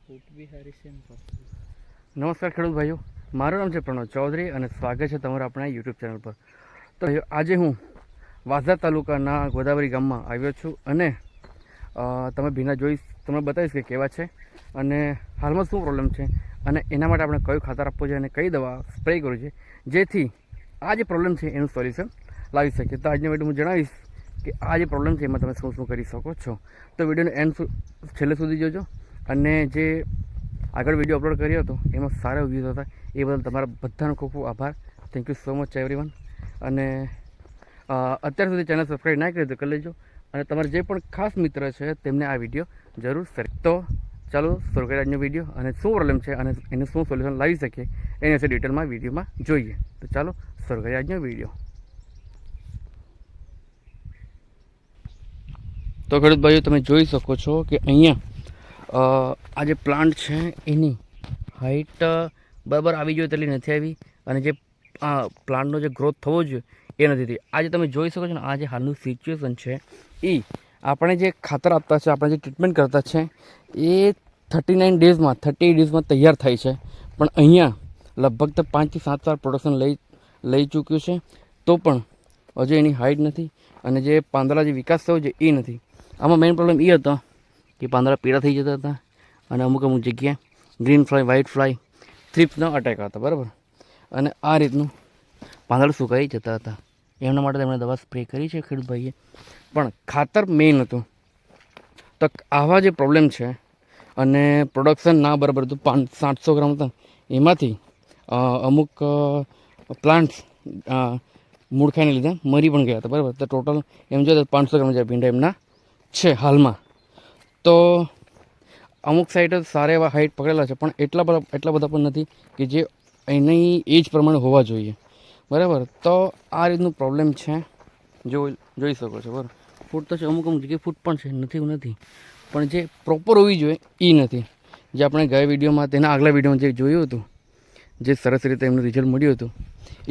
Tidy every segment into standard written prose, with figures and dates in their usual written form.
નમસ્કાર ખેડૂત ભાઈઓ, મારું નામ છે પ્રણવ ચૌધરી અને સ્વાગત છે તમારું આપણા યુટ્યુબ ચેનલ પર. તો આજે હું વાંસદા તાલુકાના ગોદાવરી ગામમાં આવ્યો છું અને તમે ભીના જોઈ તમને બતાવીશ કે કેવા છે અને હાલમાં શું પ્રોબ્લેમ છે અને એના માટે આપણે કયું ખાતર આપવું છે અને કઈ દવા સ્પ્રે કરવું છે જેથી આ જે પ્રોબ્લેમ છે એનું સોલ્યુશન લાવી શકીએ. તો આજની વિડીયો હું જણાવીશ કે આ જે પ્રોબ્લેમ છે એમાં તમે શું શું કરી શકો છો. તો વિડીયોને એન્ડ છેલ્લે સુધી જોજો અને જે આગળ વિડીયો અપલોડ કર્યો હતો એમાં સારા વ્યૂઝ હતા એ બદલ તમારા બધાનો ખૂબ ખૂબ આભાર. Thank you so much everyone. અને અત્યાર સુધી ચેનલ સબસ્ક્રાઈબ ના કરી તો કરી લેજો અને તમારા જે પણ ખાસ મિત્ર છે તેમને આ વિડીયો જરૂર શેર. તો ચાલો શરૂ કરીએ આજનો વિડીયો અને શું પ્રોબ્લેમ છે અને એનું શું સોલ્યુશન લાવી શકીએ એની વિશે ડિટેલમાં વિડીયોમાં જોઈએ. તો ચાલો શરૂ કરીએ આજનો વિડીયો. તો ખેડૂત ભાઈઓ, તમે જોઈ શકો છો કે અહીંયા આ જે પ્લાન્ટ છે એની હાઈટ બરાબર આવી જોઈએ તેટલી નથી આવી અને જે પ્લાન્ટનો જે ગ્રોથ થવો જોઈએ એ નથી થઈ. આજે તમે જોઈ શકો છો ને, આ જે હાલનું સિચ્યુએશન છે એ આપણે જે ખાતર આપતા છે, આપણે જે ટ્રીટમેન્ટ કરતા છે એ 39 ડેઝમાં 38 ડેઝમાં તૈયાર થાય છે, પણ અહીંયા લગભગ તો 5 થી 7 વાર પ્રોડક્શન લઈ ચૂક્યું છે તો પણ હજુ એની હાઈટ નથી અને જે પાંદડા જે વિકાસ થયો છે એ નથી. આમાં મેઇન પ્રોબ્લેમ એ હતો કે પાંદડા પીળા થઈ જતા હતા અને અમુક જગ્યાએ ગ્રીન ફ્લાય, વ્હાઇટ ફ્લાય, થ્રિપ્સનો અટેક હતા બરાબર. અને આ રીતનું પાંદડા સુકાઈ જતા હતા. એમના માટે તેમણે દવા સ્પ્રે કરી છે ખેડૂત ભાઈએ, પણ ખાતર મેઇન હતું. તો આવા જે પ્રોબ્લેમ છે અને પ્રોડક્શન ના બરાબર હતું, 700 ગ્રામ હતા એમાંથી અમુક પ્લાન્ટ્સ મૂળ ખાઈને લીધા મરી પણ ગયા હતા બરાબર. તો ટોટલ એમ જોઈએ તો 500 ગ્રામ જેવા ભીંડા એમના છે હાલમાં. તો અમુક સાઈડ સારા એવા હાઈટ પકડેલા છે પણ એટલા બધા પણ નથી કે જે એની એજ પ્રમાણે હોવા જોઈએ બરાબર. તો આ રીતનું પ્રોબ્લેમ છે, જોઈ શકો છો બરાબર. ફૂટ તો છે, અમુક જગ્યાએ ફૂટ પણ છે, નથી એવું નથી, પણ જે પ્રોપર હોવી જોઈએ એ નથી. જે આપણે ગયા વિડીયોમાં, તેના આગલા વિડીયોમાં જે જોયું હતું, જે સરસ રીતે એમનું રિઝલ્ટ મળ્યું હતું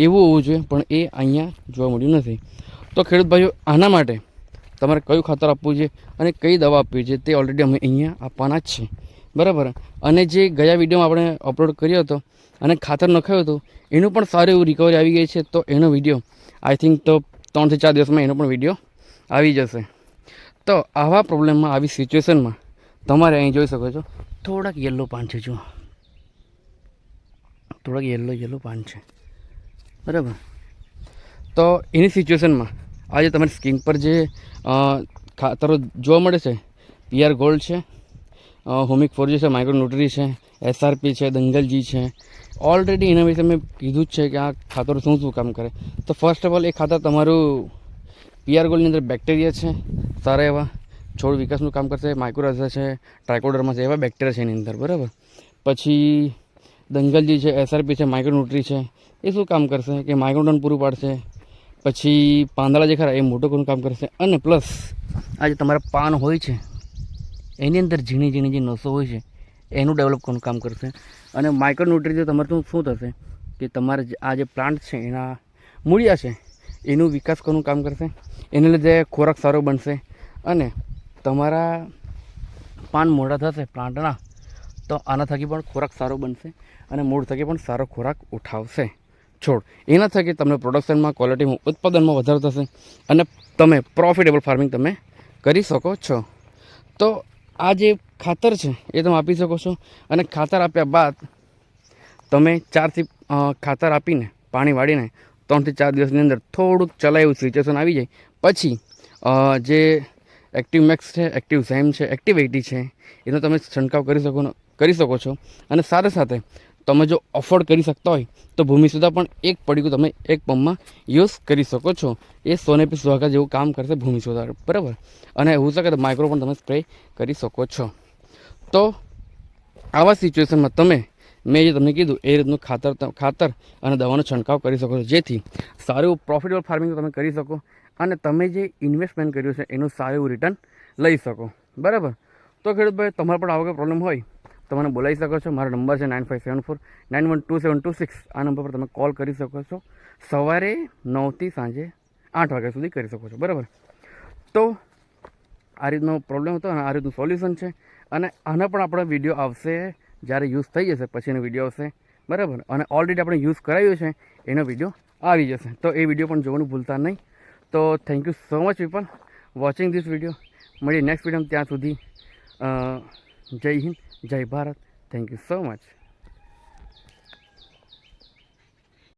એવું હોવું જોઈએ, પણ એ અહીંયા જોવા મળ્યું નથી. તો ખેડૂત ભાઈઓ, આના માટે તમારે કયું ખાતર આપવું છે અને કઈ દવા આપવી છે તે ઓલરેડી અમે અહીંયા આપવાના જ છે બરાબર. અને જે ગયા વિડીયોમાં આપણે અપલોડ કર્યો હતો અને ખાતર નખાયું હતું એનું પણ સારું એવું રિકવરી આવી ગઈ છે. તો એનો વિડીયો આઈ થિંક તો 3 થી 4 દિવસમાં એનો પણ વિડીયો આવી જશે. તો આવા પ્રોબ્લેમમાં, આવી સિચ્યુએશનમાં તમારે અહીં જોઈ શકો છો થોડાક યલો પાન છે, જુઓ થોડાક યલો પાન છે બરાબર. તો એની સિચ્યુએશનમાં આજે તમારી સ્કીન પર જે ખાતરો જોવા મળે છે, PR ગોલ્ડ છે, હોમિક 4G છે, માઇક્રો ન્યુટ્રી છે, SRP છે, દંગલજી છે, ઓલરેડી એના વિશે મેં કીધું જ છે કે આ ખાતરો શું શું કામ કરે. તો ફર્સ્ટ ઓફ ઓલ એ ખાતર તમારું PR ગોલ્ડની અંદર બેક્ટેરિયા છે સારા એવા, છોડ વિકાસનું કામ કરશે, માઇક્રોરાઇઝા છે, ટ્રાઇકોડર્મા છે, એવા બેક્ટેરિયા છે એની અંદર બરાબર. પછી દંગલજી છે, SRP છે, માઇક્રો ન્યુટ્રી છે, એ શું કામ કરશે કે માઇક્રોટન પૂરું પાડશે. પછી પાંદડા જે ખરા એ મોટું કરવાનું કામ કરશે અને પ્લસ આ જે તમારા પાન હોય છે એની અંદર ઝીણી ઝીણી જે નસો હોય છે એનું ડેવલપ કરવાનું કામ કરશે. અને માઇક્રો ન્યુટ્રી તમારે શું થશે કે તમારે આ જે પ્લાન્ટ છે એના મૂળિયા છે એનું વિકાસ કરવાનું કામ કરશે. એને લીધે ખોરાક સારો બનશે અને તમારા પાન મોટા થશે પ્લાન્ટના, તો આના થકી પણ ખોરાક સારો બનશે અને મૂળ થકી પણ સારો ખોરાક ઉઠાવશે છોડ. એના થકી તમને પ્રોડક્શનમાં, ક્વોલિટીમાં, ઉત્પાદનમાં વધારો થશે અને તમે પ્રોફિટેબલ ફાર્મિંગ તમે કરી શકો છો. તો આ જે ખાતર છે એ તમે આપી શકો છો અને ખાતર આપ્યા બાદ તમે ખાતર આપીને પાણી વાળીને 3 થી 4 દિવસની અંદર થોડુંક ચલાયું સિચ્યુએશન આવી જાય પછી જે એક્ટિવ મેક્સ છે, એક્ટિવ ઝાઇમ છે, એક્ટિવ 80 છે એનો તમે છંટકાવ કરી શકો છો. અને સાથે સાથે તમે જો અફોર્ડ કરી શકતા હોય તો ભૂમિ સુધા પણ એક પડીકું તમે એક પંપમાં યુઝ કરી શકો છો. એ 100 પીસ વાઘા જેવું કામ કરશે ભૂમિ સુધાર બરાબર. અને એવું શકે તો માઇક્રો પણ તમે સ્પ્રે કરી શકો છો. તો આવા સિચ્યુએશનમાં તમે મેં જે તમને કીધું એ રીતનું ખાતર અને દવાનો છંટકાવ કરી શકો છો, જેથી સારું પ્રોફિટેબલ ફાર્મિંગ તમે કરી શકો અને તમે જે ઇન્વેસ્ટમેન્ટ કર્યું છે એનું સારું એવું રિટર્ન લઈ શકો બરાબર. તો ખેડૂતભાઈ, તમારે પણ આવો કોઈ પ્રોબ્લેમ હોય તો મને બોલાવી શકો છો. મારો નંબર છે 9574912726. આ નંબર પર તમે કોલ કરી શકો છો. સવારે 9 થી સાંજે 8 વાગ્યા સુધી કરી શકો છો બરાબર. તો આ રીતનો પ્રોબ્લેમ હતો અને આ રીતનું સોલ્યુશન છે. અને આના પણ આપણો વિડીયો આવશે જ્યારે યુઝ થઈ જશે પછીનો વિડીયો આવશે, બરાબર. અને ઓલરેડી આપણે યુઝ કરાવ્યો છે એનો વિડીયો આવી જશે, તો એ વિડીયો પણ જોવાનું ભૂલતા નહીં. તો thank you so much people watching this video. મળીએ નેક્સ્ટ વિડીયોમાં. ત્યાં સુધી જય હિન્દ, જય Bharat. Thank you so much.